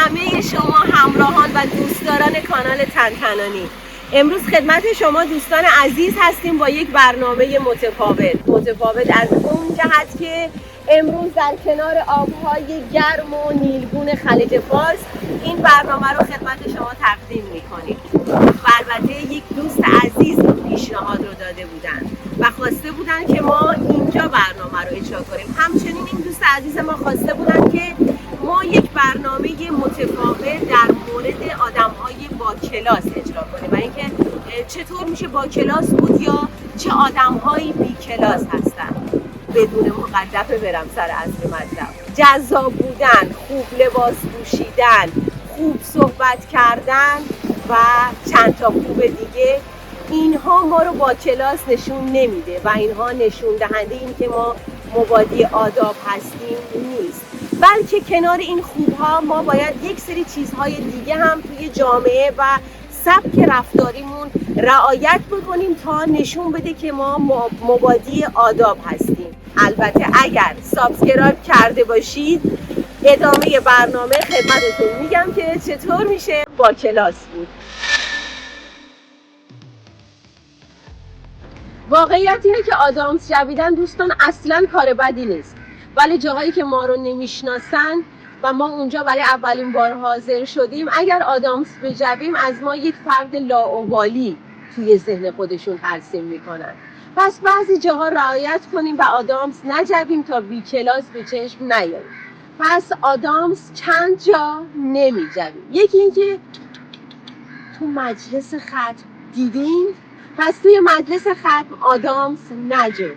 همه شما همراهان و دوستداران کانال تنتنانی. امروز خدمت شما دوستان عزیز هستیم با یک برنامه متفاوت از اون جهت که امروز در کنار آبهای گرم و نیلگون خلیج فارس این برنامه رو خدمت شما تقدیم می‌کنیم. و البته یک دوست عزیز پیشنهاد رو داده بودن و خواسته بودن که ما اینجا برنامه رو اجرا کنیم. همچنین این دوست عزیز ما خواسته بودن که ما یک برنامه متفاوت در مورد آدم‌های با کلاس اجرا کنیم و اینکه چطور میشه با کلاس بود یا چه آدم‌هایی بی کلاس هستن. بدون مقدمه برم سر اصل مطلب. جذاب بودن، خوب لباس پوشیدن، خوب صحبت کردن و چند تا خوب دیگه، اینها ما رو با کلاس نشون نمیده و اینها نشون دهنده این که ما مبادی آداب هستیم نیست، بلکه کنار این خوبها ما باید یک سری چیزهای دیگه هم توی جامعه و سبک رفتاریمون رعایت بکنیم تا نشون بده که ما مبادی آداب هستیم. البته اگر سابسکرایب کرده باشید ادامه برنامه خدمتتون میگم که چطور میشه با کلاس بود. واقعیت اینه که آدامس جویدن دوستان اصلا کار بدی نیست، ولی جاهایی که ما رو نمیشناسن و ما اونجا برای اولین بار حاضر شدیم، اگر آدامس بجویم از ما یک فرد لاابالی توی ذهن خودشون ترسیم میکنن. پس بعضی جاها رعایت کنیم و آدامس نجویم تا بی کلاس به چشم نیاییم. پس آدامس چند جا نمیجویم. یکی اینکه تو مجلس ختم دیدین، پس توی مجلس ختم آدامس نجو،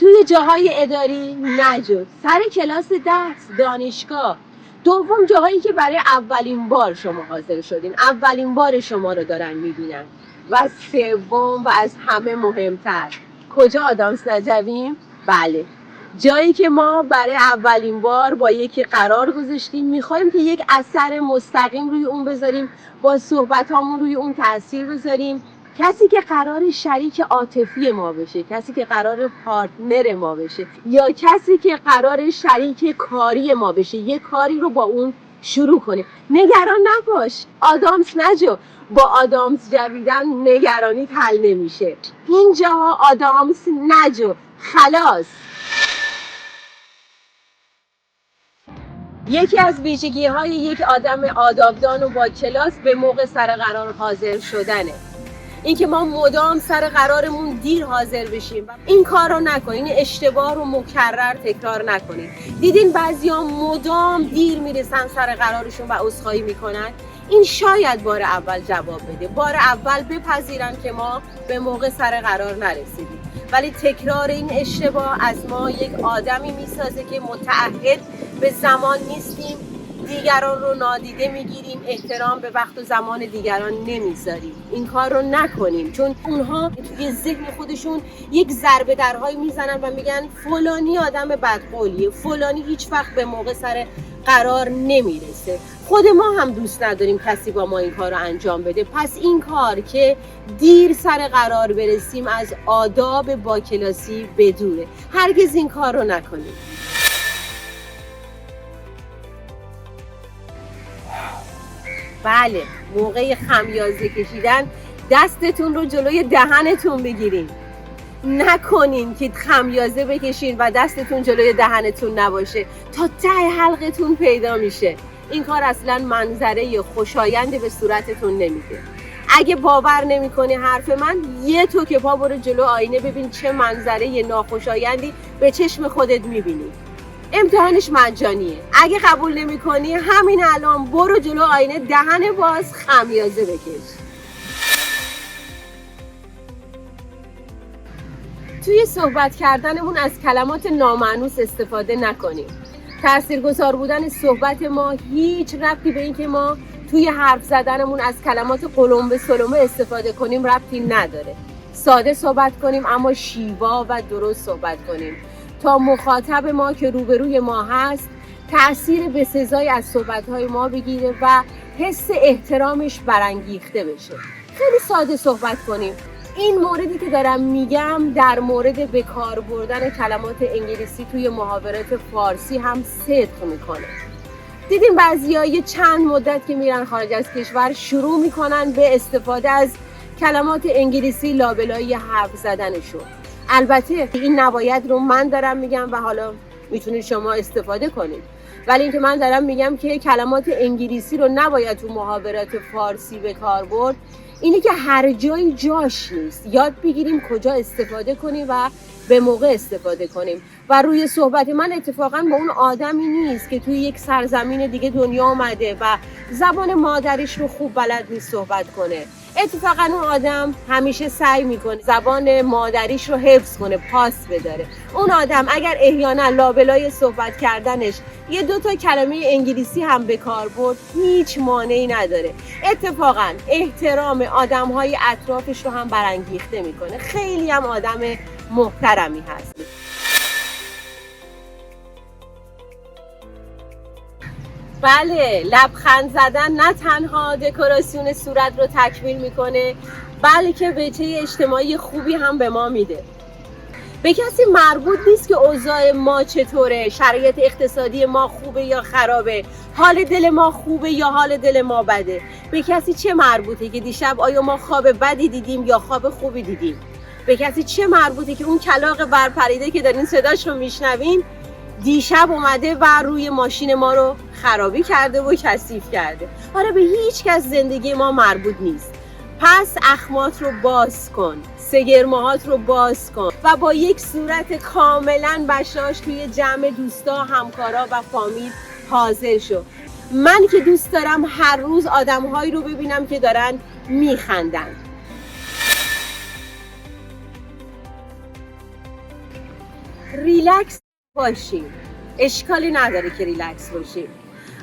توی جاهای اداری نجو، سر کلاس درس دانشگاه. دوم جاهایی که برای اولین بار شما حاضر شدین، اولین بار شما رو دارن میبینن. و سوم و از همه مهمتر، کجا آدامس نجویم؟ بله، جایی که ما برای اولین بار با یکی قرار گذاشتیم میخوایم که یک اثر مستقیم روی اون بذاریم، با صحبتامون روی اون تاثیر بذاریم. کسی که قرار شریک عاطفی ما بشه، کسی که قرار پارتنر ما بشه، یا کسی که قرار شریک کاری ما بشه، یه کاری رو با اون شروع کنیم. نگران نباش، آدامس نجو. با آدامس جویدن نگرانی حل نمیشه. اینجا آدامس نجو، خلاص. یکی از ویژگی‌های یک آدم آدابدان و با کلاس به موقع سر قرار حاضر شدنه. اینکه ما مدام سر قرارمون دیر حاضر بشیم. این کار رو نکنین، این اشتباه رو مکرر تکرار نکنین. دیدین بعضیا مدام دیر میرسن سر قرارشون و عذرخواهی میکنن. این شاید بار اول جواب بده، بار اول بپذیرن که ما به موقع سر قرار نرسیدیم، ولی تکرار این اشتباه از ما یک آدمی میسازه که متعهد به زمان نیستیم، دیگران رو نادیده میگیریم، احترام به وقت و زمان دیگران نمیذاریم. این کار رو نکنیم، چون اونها توی ذهن خودشون یک ضربه درهایی میزنن و میگن فلانی آدم بدقولیه، فلانی هیچ وقت به موقع سر قرار نمیرسه. خود ما هم دوست نداریم کسی با ما این کار رو انجام بده. پس این کار که دیر سر قرار برسیم از آداب با کلاسی بدوره. هرگز این کار رو نکنیم. بله، موقع خمیازه کشیدن دستتون رو جلوی دهنتون بگیرین. نکنین که خمیازه بکشین و دستتون جلوی دهنتون نباشه، تا ته حلقتون پیدا میشه. این کار اصلا منظره خوشایند به صورتتون نمیده. اگه باور نمیکنی حرف من، یه توکه پا برو جلو آینه ببین چه منظره ناخوشایندی به چشم خودت میبینی. امتحانش مجانیه. اگه قبول نمی کنی همین الان برو جلو آینه، دهن باز، خمیازه بکش. توی صحبت کردنمون از کلمات نامانوس استفاده نکنیم. تاثیرگذار بودن صحبت ما هیچ ربطی به این که ما توی حرف زدنمون از کلمات قلم به سلمه استفاده کنیم ربطی نداره. ساده صحبت کنیم اما شیوا و درست صحبت کنیم تا مخاطب ما که روبروی ما هست تأثیر بسزایی از صحبت‌های ما بگیره و حس احترامش برانگیخته بشه. خیلی ساده صحبت کنیم. این موردی که دارم میگم در مورد به کار بردن کلمات انگلیسی توی محاورات فارسی هم صدق میکنه. دیدیم بعضیا یه چند مدت که میرن خارج از کشور شروع میکنن به استفاده از کلمات انگلیسی لابلای حرف زدنشون. البته این نباید رو من دارم میگم و حالا میتونید شما استفاده کنید، ولی اینکه من دارم میگم که کلمات انگلیسی رو نباید تو محاورات فارسی به کار برد، اینه که هر جایی جاش نیست. یاد بگیریم کجا استفاده کنیم و به موقع استفاده کنیم. و روی صحبت من اتفاقا با اون آدمی نیست که توی یک سرزمین دیگه دنیا آمده و زبان مادریش رو خوب بلد نیست صحبت کنه. اتفاقا اون آدم همیشه سعی میکنه زبان مادریش رو حفظ کنه، پاس بداره. اون آدم اگر احیانا لابلای صحبت کردنش یه 2 تا کلمه انگلیسی هم به کار برد، هیچ مانعی نداره. اتفاقا احترام آدم‌های اطرافش رو هم برانگیخته میکنه. خیلی هم آدم محترمی هست. بله، لبخند زدن نه تنها دکوراسیون صورت رو تکمیل میکنه، بلکه بهچه اجتماعی خوبی هم به ما میده. به کسی مربوط نیست که اوضاع ما چطوره، شرایط اقتصادی ما خوبه یا خرابه، حال دل ما خوبه یا حال دل ما بده. به کسی چه مربوطه که دیشب آیا ما خواب بدی دیدیم یا خواب خوبی دیدیم؟ به کسی چه مربوطه که اون کلاغ برپریده که دارین صداش رو میشنوین دیشب اومده و روی ماشین ما رو خرابی کرده و کثیف کرده؟ آره، به هیچ کس زندگی ما مربوط نیست. پس اخمات رو باز کن، سگرماهات رو باز کن و با یک صورت کاملا بشاش توی جمع دوستا، همکارا و فامیل حاضر شو. من که دوست دارم هر روز آدم‌هایی رو ببینم که دارن میخندن. ریلکس باشیم، اشکالی نداره که ریلکس باشیم،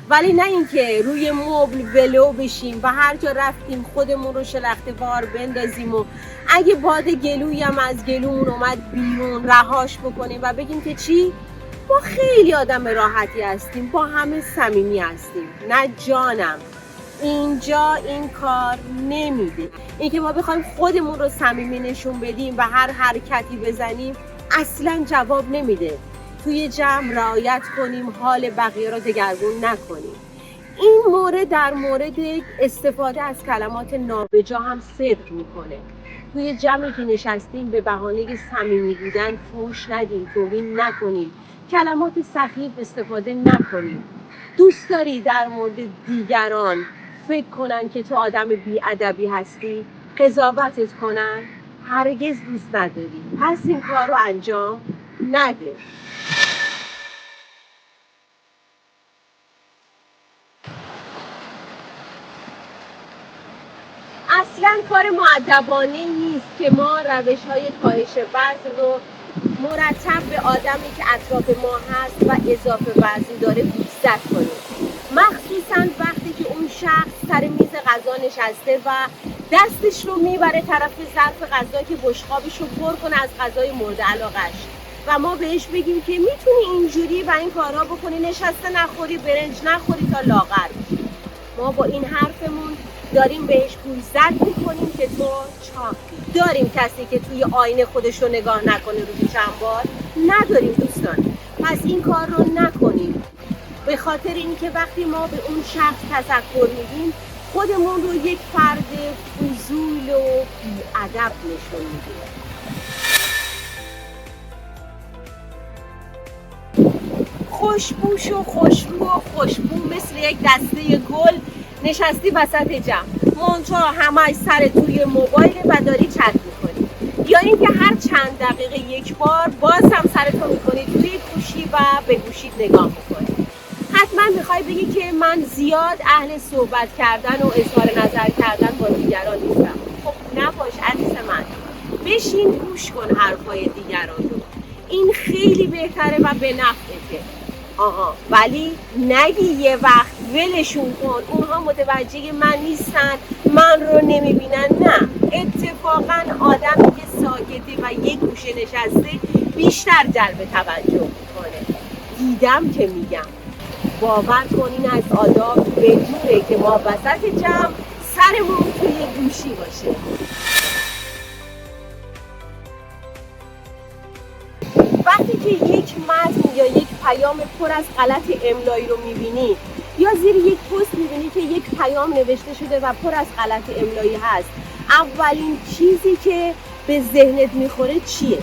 ولی نه اینکه روی مبل ولو بشیم و هر جا رفتیم خودمون رو شلخته وار بندازیم و اگه باد گلویی هم از گلومون اومد بیرون رهاش بکنیم و بگیم که چی؟ ما خیلی آدم راحتی هستیم، با همه صمیمی هستیم. نه جانم، اینجا این کار نمیده. اینکه ما بخوایم خودمون رو صمیمی نشون بدیم و هر حرکتی بزنیم اصلا جواب نمیده. توی جمع رعایت کنیم، حال بقیه رو دگرگون نکنیم. این مورد در مورد استفاده از کلمات نابجا هم صدق میکنه. توی جمعی که نشستیم به بهانه صمیمی بودن فحش ندیم، توهین نکنیم، کلمات سخیف استفاده نکنیم. دوست داری در مورد دیگران فکر کنن که تو آدم بی‌ادبی هستی، قضاوتت کنن؟ هرگز دوست نداری. پس این کار رو انجام نده. اصلا کار مؤدبانه نیست که ما روش‌های کاهش وزن رو مرتب به آدمی که اطراف ما هست و اضافه وزن داره بی‌زد کنیم، مخصوصا وقتی که اون شخص سر میز غذا نشسته و دستش رو میبره طرف ظرف غذا که بشقابش رو پر کنه از غذای مورد علاقش و ما بهش بگیم که میتونی اینجوری و این کارها بکنی، نشسته نخوری، برنج نخوری تا لاغر بشی. ما با این حرفمون داریم بهش گوشزد میکنیم که تو چاقی. داریم کسی که توی آینه خودش رو نگاه نکنه روزی چند بار؟ نداریم دوستان. پس این کار رو نکنیم، به خاطر اینکه وقتی ما به اون شخص تذکر میدیم خودمون رو یک فرد فضول و بی‌ادب نشون میدیم. خوشبو شو، خوشبو و خوشبو مثل یک دسته گل نشستی وسط جمع، منتها همش سر توی موبایل و داری چت میکنی، یا اینکه هر چند دقیقه یک بار باز هم سرتو میکنی توی گوشی و به گوشیت نگاه میکنی. حتما میخوای بگی که من زیاد اهل صحبت کردن و اظهار نظر کردن با دیگران نیستم. خب نباش عزیز من، بشین گوش کن حرفای دیگران رو، این خیلی بهتره و به نفعته. ولی نگی یه وقت ولشون کن، اونها متوجه من نیستن، من رو نمیبینن. نه، اتفاقا آدمی که ساکته و یک گوشه نشسته بیشتر جلب توجه میکنه. دیدم که میگم، باور کنین از آداب بدونه که ما وسط جمع سرمون توی گوشی باشه. وقتی که یک متن یا یک پیام پر از غلط املایی رو میبینی یا زیر یک پست می‌بینی که یک پیام نوشته شده و پر از غلط املایی هست، اولین چیزی که به ذهنت میخوره چیه؟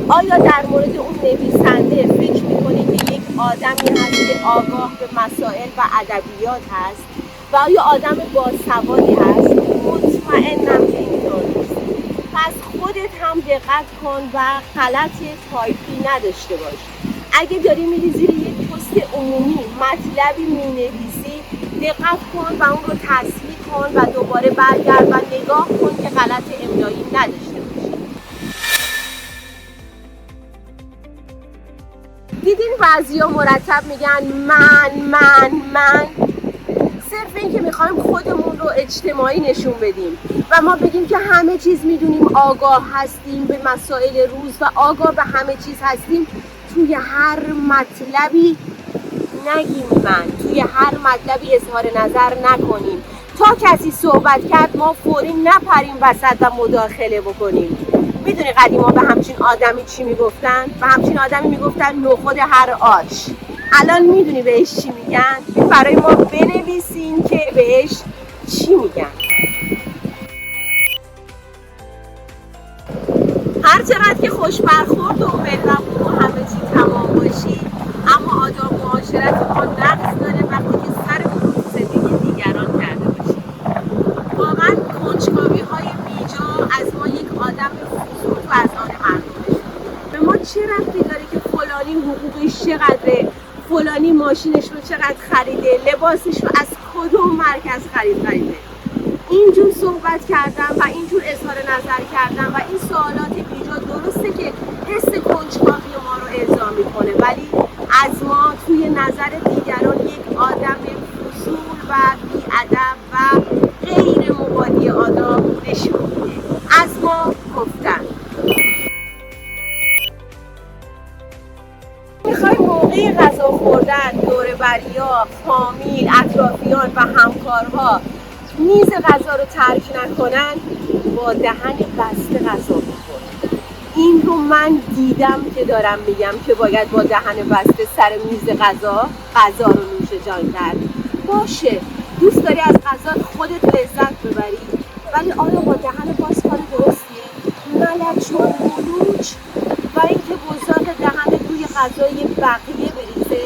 آیا در مورد اون نویسنده فکر میکنی که یک آدمی هست که آگاه به مسائل و ادبیات هست و آیا آدم باسوادی هست؟ مطمئنم که اینطور نیست. پس خودت هم دقت کن و غلط تایپی نداشته باش. اگه داری میری زیر یک پست عمومی مطلبی مینویسی، دقت کن و اون رو تصحیح کن و دوباره برگرد و نگاه کن که غلط املایی نداشته باشی. دیدین بعضیا مرتب میگن من صرف این که میخوایم خودمون رو اجتماعی نشون بدیم و ما بگیم که همه چیز میدونیم، آگاه هستیم به مسائل روز و آگاه به همه چیز هستیم. توی هر مطلبی نگیم من، توی هر مطلبی اظهار نظر نکنیم. تا کسی صحبت کرد ما فوری نپریم وسط و مداخله بکنیم. میدونی قدیما به همچین آدمی چی میگفتن؟ به همچین آدمی میگفتن نخود هر آش. الان میدونی بهش چی میگن؟ برای ما بنویسین که بهش چی میگن. هر چقدر که خوش برخورد و مهربون و همه چی تمام باشی، اما آداب معاشرت ما نقص داره وقتی که سرمون رو زندگی دیگران کرده باشیم. واقعا کنجکاوی های بیجا از ما یک آدم فضول و از آن مردم. به ما چه ربطی داره که فلانی حقوقش چقدره، فلانی ماشینش رو چقدر خریده، لباسش رو از کدوم مرکز خریده. اینجور صحبت کردن و اینجور اظهار نظر کردن و این سوالات بیجا درسته که حس کنجکاوی ما رو ارضا میکنه، ولی از ما توی نظر دیگران یک آدم فضول و بی‌ادب و غیر مبادی آداب نشون میده. از ما گفتن. میخوای موقع غذا خوردن دور بریا، فامیل، اطرافیان و همکارها میز غذا رو ترک نکنن، با دهن بسته غذا بخور. این رو من دیدم که دارم میگم که باید با دهن بسته سر میز غذا رو نوش جان کرد. باشه دوست داری از غذا خودت لذت ببری، ولی آیا با دهن باز کار درستیه؟ ملچ و ملوچ و اینکه بزرگ دهن روی غذای بقیه بریزه.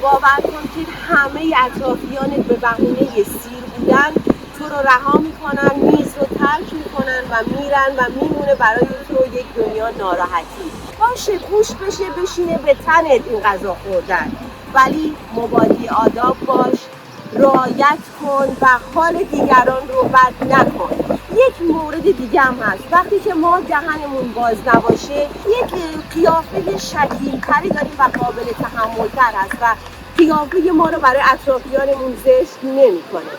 باور کن که همه اطرافیانت به بهونه سیر بودن تو رو رها میکنن، میز رو ترک میکنن و میرن و میمونه برای تو یک دنیا ناراحتی. باشه گوش بشه بشینه به تنت این غذا خوردن، ولی مبادی آداب باش، رعایت کن و حال دیگران رو بد نکن. یک مورد دیگه هم هست، وقتی که ما دهنمون باز نباشه یک قیافه شکیل‌تری داریم و قابل تحمل‌تر هست و قیافه ما رو برای اطرافیانمون زشت نمی‌کنه.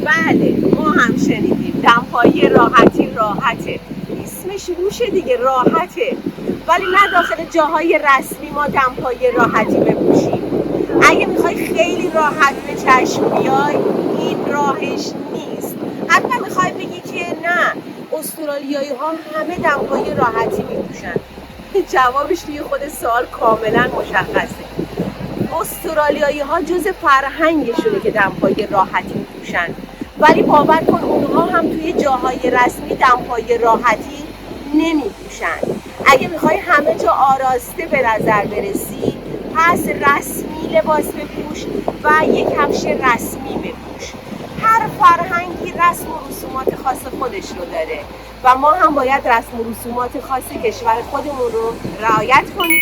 بله ما هم شنیدیم دمپایی راحته، اسمش روشه دیگه، راحته، ولی نه داخل جاهای رسمی ما دمپایی راحتی بپوشیم. اگه میخوای خیلی راحت به چشم بیای این راهش نیست. حتی میخوای بگی که نه استرالیایی ها همه دمپایی راحتی میپوشن، جوابش توی خود سوال کاملا مشخصه. استرالیایی ها جز فرهنگشونه که دمپایی راحتی میپوشن، ولی باور کن اونها هم توی جاهای رسمی دمپایی راحتی نمیپوشن. اگه میخوای همه جا آراسته به نظر برسی، پس رسمی لباس بپوش و یک کفش رسمی بپوش. هر فرهنگی رسم و رسومات خاص خودش رو داره و ما هم باید رسم و رسومات خاص کشور خودمون رو رعایت کنیم.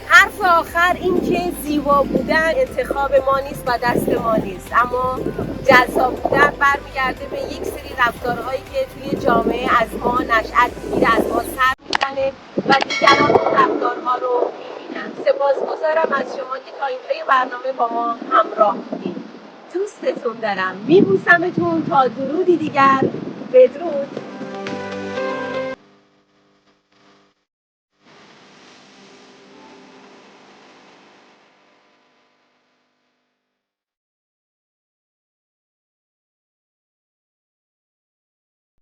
حرف آخر این که زیبا بودن انتخاب ما نیست و دست ما نیست، اما جذاب بودن برمیگرده به یک سری رفتارهایی که توی جامعه از ما نشأت میگیره، از ما سر میزنه و دیگران اون رفتارها رو میبینن. سپاسگزارم از شما که تا اینجای برنامه با ما همراه بودید. دوستتون دارم، میبوسمتون تا درودی دیگر. بدرود.